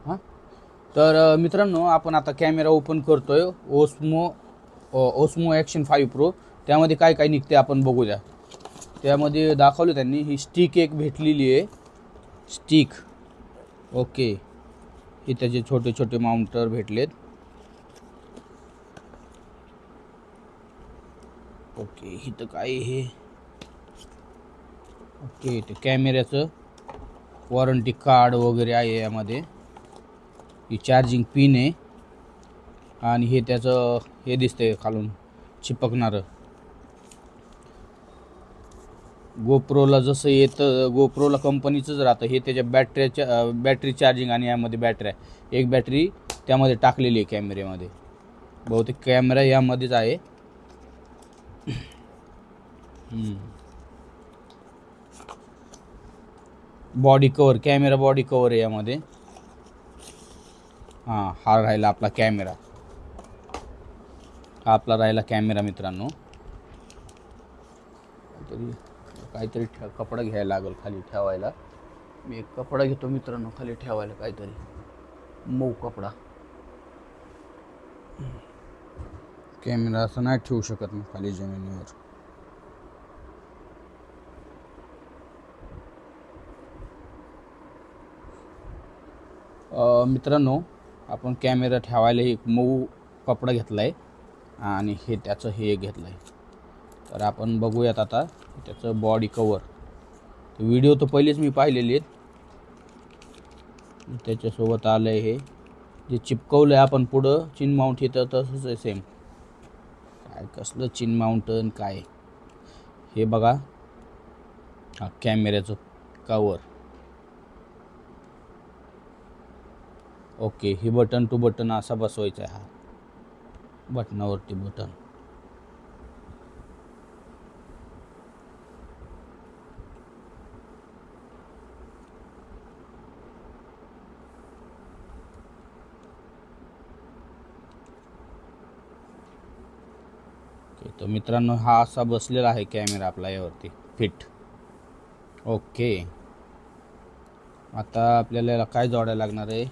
हां, तर मित्रांनो आपण आता कॅमेरा ओपन करतोय ओस्मो ॲक्शन 5 प्रो. त्यामध्ये काय काय निघते आपण बघू द्या. त्यामध्ये दाखवलं त्यांनी, ही स्टिक एक भेटलेली आहे, स्टिक. ओके, हे त्याचे छोटे छोटे माउंटर भेटलेत. ओके, इथं काय हे, ओके ते कॅमेऱ्याचं वॉरंटी कार्ड वगैरे आहे यामध्ये. ही चार्जिंग पिन आहे आणि हे त्याचं हे दिसतंय खालून चिपकणारं. गोप्रोला जसं येतं, गोप्रोला कंपनीचंच राहतं हे. त्याच्या बॅटरी चार्जिंग आणि यामध्ये बॅटरी आहे, एक बॅटरी त्यामध्ये टाकलेली आहे कॅमेऱ्यामध्ये. बहुतेक कॅमेरा यामध्येच आहे. Body cover, camera body cover आहे यामध्ये. हां, हा राहिला आपला कॅमेरा, हा आपला राहिला कॅमेरा मित्रांनो. काहीतरी कपडा घ्यायला लागेल खाली ठेवायला. मी एक कपडा घेतो मित्रांनो खाली ठेवायला, काहीतरी मऊ कपडा. कॅमेरा असं नाही ठेवू शकत मी खाली जमिनीवर. मित्रांनो आपण कॅमेरा ठेवायला एक मऊ कपडा घेतला आहे आणि हे त्याचं हे घेतलं आहे. तर आपण बघूयात आता त्याचं बॉडी कवर. व्हिडिओ तर पहिलेच मी पाहिलेले आहेत. त्याच्यासोबत आलं आहे हे जे चिपकवलं आहे आपण पुढं चिन माउंट, येतं तसंच आहे सेम. काय कसलं चिन माउंटन काय हे बघा. हा कॅमेऱ्याचं कवर. ओके, हे बटन टू बटन असा बसवायचा आहे. हा बटनावरती बटन. तर मित्रांनो हा असा बसलेला आहे कॅमेरा आपला यावरती फिट. ओके, आता आपल्याला याला काय जोडायला लागणार आहे.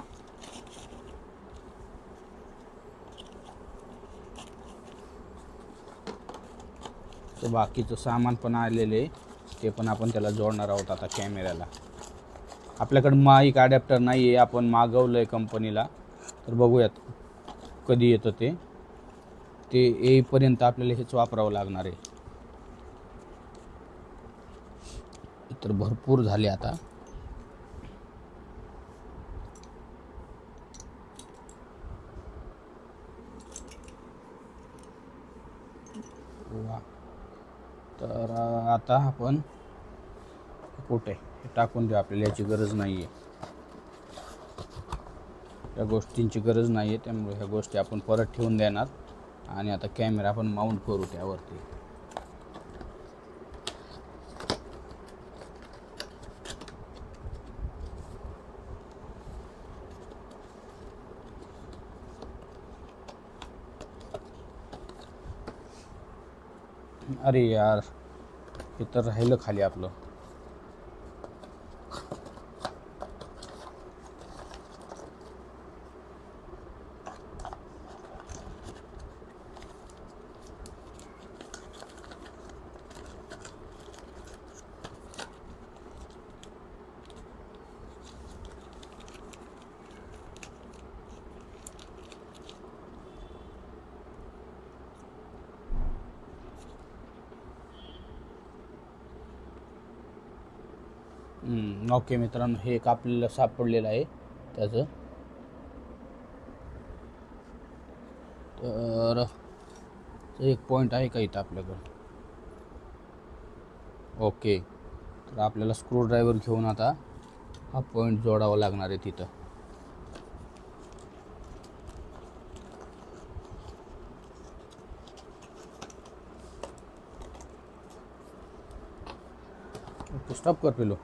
तर बाकीचं सामान पण आलेले, ते पण आपण त्याला जोडणार आहोत आता कॅमेऱ्याला. आपल्याकडे माईक अडॅप्टर नाही आहे, आपण मागवलं आहे कंपनीला. तर बघूयात कधी येतं ते येईपर्यंत आपल्याला हेच वापरावं लागणार आहे. तर भरपूर झाले आता. वा, तर आता आपण कुठे हे टाकून देऊ, आपल्याला याची गरज नाही आहे, या गोष्टींची गरज नाही आहे. त्यामुळे ह्या गोष्टी आपण परत ठेवून देणार आणि आता कॅमेरा आपण माउंट करू त्यावरती. अरे यार, हे तर राहिलं खाली आपलं. ओके मित्रांनो, हे एक आपल्याला सापडलेलं आहे त्याचं. तर एक पॉईंट आहे का इथं आपल्याकडं. ओके, तर आपल्याला स्क्रूड्रायव्हर घेऊन आता हा पॉईंट जोडावा लागणार आहे तिथं. ओके, स्टॉप कर पिलो.